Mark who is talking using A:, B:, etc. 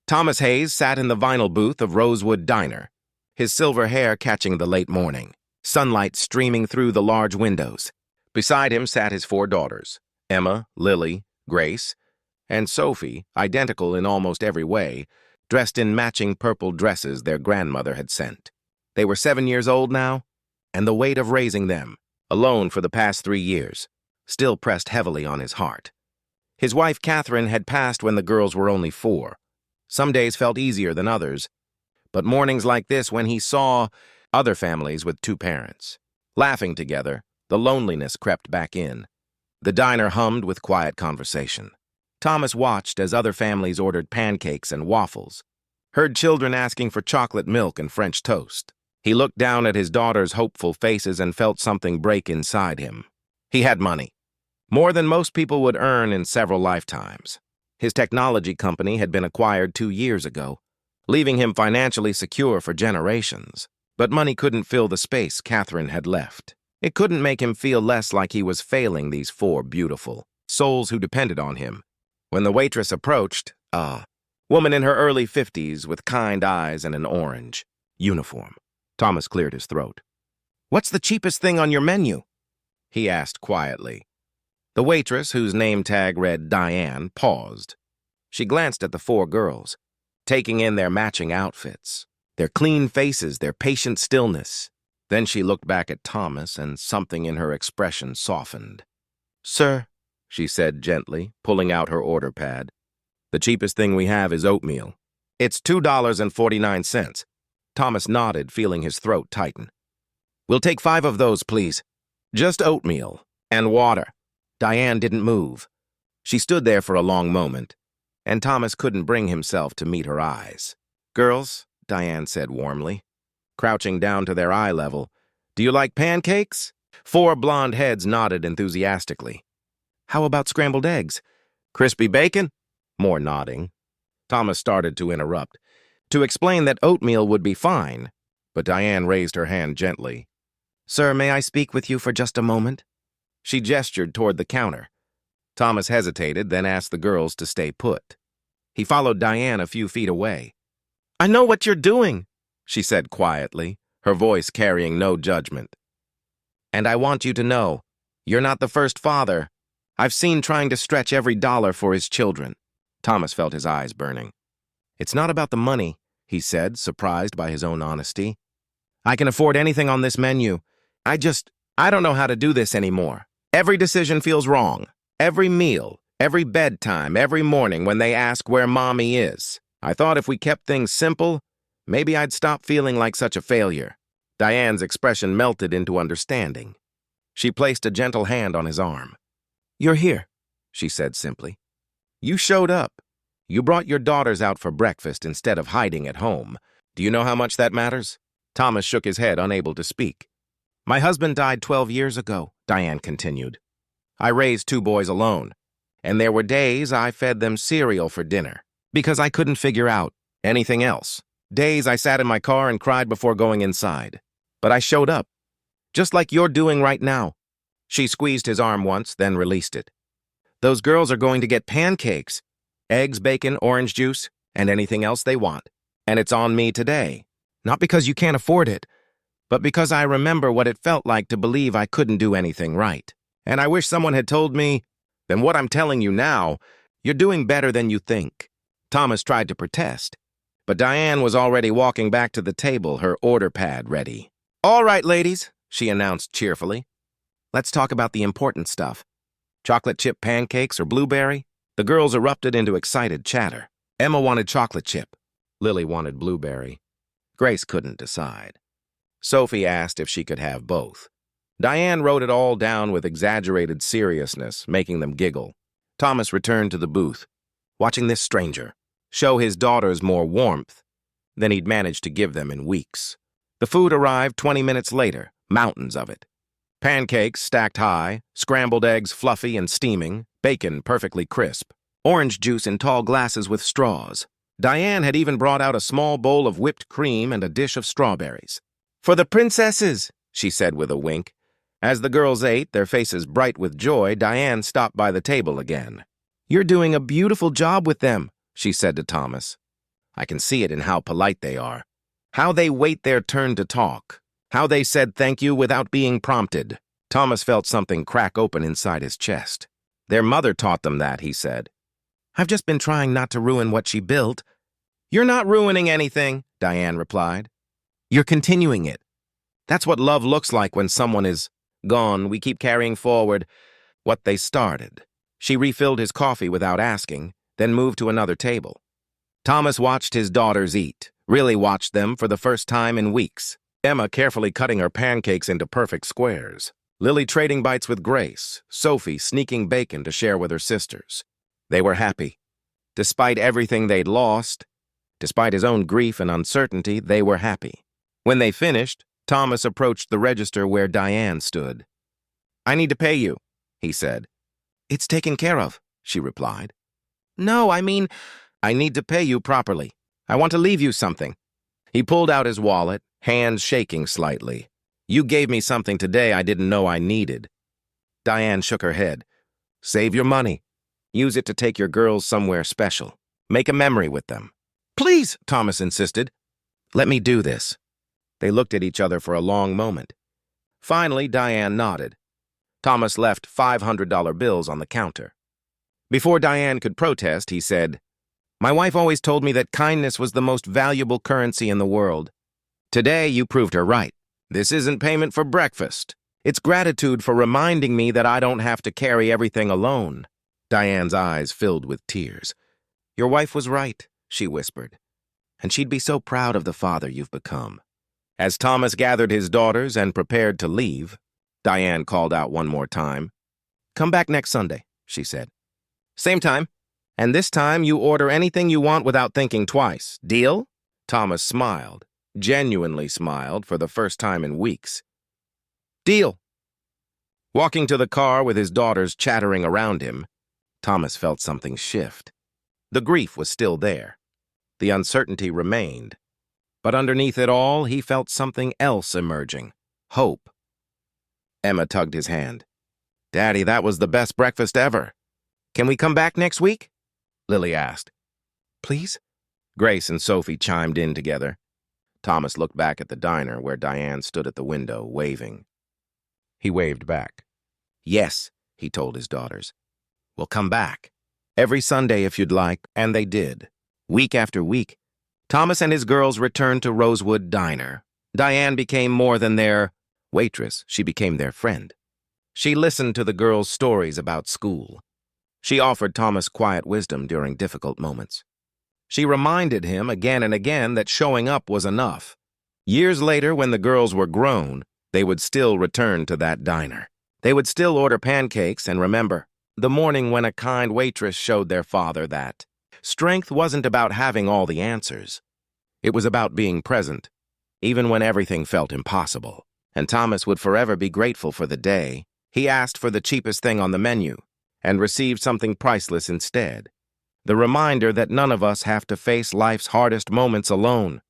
A: Thomas Hayes sat in the vinyl booth of Rosewood Diner, his silver hair catching the late morning, sunlight streaming through the large windows. Beside him sat his 4 daughters, Emma, Lily, Grace, and Sophie, identical in almost every way, dressed in matching purple dresses their grandmother had sent. They were 7 years old now, and the weight of raising them, alone for the past 3 years, still pressed heavily on his heart. His wife, Catherine, had passed when the girls were only 4. Some days felt easier than others, but mornings like this when he saw other families with 2 parents. Laughing together, the loneliness crept back in. The diner hummed with quiet conversation. Thomas watched as other families ordered pancakes and waffles, heard children asking for chocolate milk and French toast. He looked down at his daughters' hopeful faces and felt something break inside him. He had money, more than most people would earn in several lifetimes. His technology company had been acquired 2 years ago, leaving him financially secure for generations. But money couldn't fill the space Catherine had left. It couldn't make him feel less like he was failing these 4 beautiful souls who depended on him. When the waitress approached, a woman in her early 50s with kind eyes and an orange uniform, Thomas cleared his throat. "What's the cheapest thing on your menu?" he asked quietly. The waitress, whose name tag read Diane, paused. She glanced at the 4 girls, taking in their matching outfits, their clean faces, their patient stillness. Then she looked back at Thomas, and something in her expression softened. "Sir," she said gently, pulling out her order pad, "the cheapest thing we have is oatmeal. It's $2.49. Thomas nodded, feeling his throat tighten. "We'll take 5 of those, please. Just oatmeal and water." Diane didn't move. She stood there for a long moment, and Thomas couldn't bring himself to meet her eyes. "Girls," Diane said warmly, crouching down to their eye level, "do you like pancakes?" 4 blonde heads nodded enthusiastically. "How about scrambled eggs? Crispy bacon?" More nodding. Thomas started to interrupt, to explain that oatmeal would be fine, but Diane raised her hand gently. "Sir, may I speak with you for just a moment?" She gestured toward the counter. Thomas hesitated, then asked the girls to stay put. He followed Diane a few feet away. "I know what you're doing," she said quietly, her voice carrying no judgment. "And I want you to know, you're not the first father I've seen trying to stretch every dollar for his children." Thomas felt his eyes burning. "It's not about the money," he said, surprised by his own honesty. "I can afford anything on this menu. I don't know how to do this anymore. Every decision feels wrong. Every meal, every bedtime, every morning when they ask where Mommy is. I thought if we kept things simple, maybe I'd stop feeling like such a failure." Diane's expression melted into understanding. She placed a gentle hand on his arm. "You're here," she said simply. "You showed up. You brought your daughters out for breakfast instead of hiding at home. Do you know how much that matters?" Thomas shook his head, unable to speak. "My husband died 12 years ago," Diane continued. "I raised 2 boys alone, and there were days I fed them cereal for dinner because I couldn't figure out anything else. Days I sat in my car and cried before going inside. But I showed up, just like you're doing right now." She squeezed his arm once, then released it. "Those girls are going to get pancakes, eggs, bacon, orange juice, and anything else they want. And it's on me today. Not because you can't afford it, but because I remember what it felt like to believe I couldn't do anything right. And I wish someone had told me, then what I'm telling you now, you're doing better than you think." Thomas tried to protest, but Diane was already walking back to the table, her order pad ready. "All right, ladies," she announced cheerfully. "Let's talk about the important stuff. Chocolate chip pancakes or blueberry?" The girls erupted into excited chatter. Emma wanted chocolate chip. Lily wanted blueberry. Grace couldn't decide. Sophie asked if she could have both. Diane wrote it all down with exaggerated seriousness, making them giggle. Thomas returned to the booth, watching this stranger show his daughters more warmth than he'd managed to give them in weeks. The food arrived 20 minutes later, mountains of it. Pancakes stacked high, scrambled eggs fluffy and steaming, bacon perfectly crisp, orange juice in tall glasses with straws. Diane had even brought out a small bowl of whipped cream and a dish of strawberries. "For the princesses," she said with a wink. As the girls ate, their faces bright with joy, Diane stopped by the table again. "You're doing a beautiful job with them," she said to Thomas. I can see it in how polite they are, how they wait their turn to talk, how they said thank you without being prompted. Thomas felt something crack open inside his chest. Their mother taught them that, he said. I've just been trying not to ruin what she built. You're not ruining anything, Diane replied. You're continuing it. That's what love looks like when someone is gone. We keep carrying forward what they started. She refilled his coffee without asking, then moved to another table. Thomas watched his daughters eat, really watched them for the first time in weeks. Emma carefully cutting her pancakes into perfect squares. Lily trading bites with Grace. Sophie sneaking bacon to share with her sisters. They were happy. Despite everything they'd lost, despite his own grief and uncertainty, they were happy. When they finished, Thomas approached the register where Diane stood. I need to pay you, he said. It's taken care of, she replied. No, I mean, I need to pay you properly. I want to leave you something. He pulled out his wallet, hands shaking slightly. You gave me something today I didn't know I needed. Diane shook her head. Save your money. Use it to take your girls somewhere special. Make a memory with them. Please, Thomas insisted. Let me do this. They looked at each other for a long moment. Finally, Diane nodded. Thomas left $500 bills on the counter. Before Diane could protest, he said, My wife always told me that kindness was the most valuable currency in the world. Today, you proved her right. This isn't payment for breakfast. It's gratitude for reminding me that I don't have to carry everything alone. Diane's eyes filled with tears. Your wife was right, she whispered, and she'd be so proud of the father you've become. As Thomas gathered his daughters and prepared to leave, Diane called out one more time. Come back next Sunday, she said. Same time, and this time you order anything you want without thinking twice. Deal? Thomas smiled, genuinely smiled for the first time in weeks. Deal. Walking to the car with his daughters chattering around him, Thomas felt something shift. The grief was still there. The uncertainty remained. But underneath it all, he felt something else emerging. Hope. Emma tugged his hand. Daddy, that was the best breakfast ever. Can we come back next week? Lily asked. Please? Grace and Sophie chimed in together. Thomas looked back at the diner where Diane stood at the window, waving. He waved back. Yes, he told his daughters. We'll come back. Every Sunday if you'd like, and they did. Week after week, Thomas and his girls returned to Rosewood Diner. Diane became more than their waitress. She became their friend. She listened to the girls' stories about school. She offered Thomas quiet wisdom during difficult moments. She reminded him again and again that showing up was enough. Years later, when the girls were grown, they would still return to that diner. They would still order pancakes and remember the morning when a kind waitress showed their father that strength wasn't about having all the answers. It was about being present, even when everything felt impossible. And Thomas would forever be grateful for the day he asked for the cheapest thing on the menu and received something priceless instead. The reminder that none of us have to face life's hardest moments alone.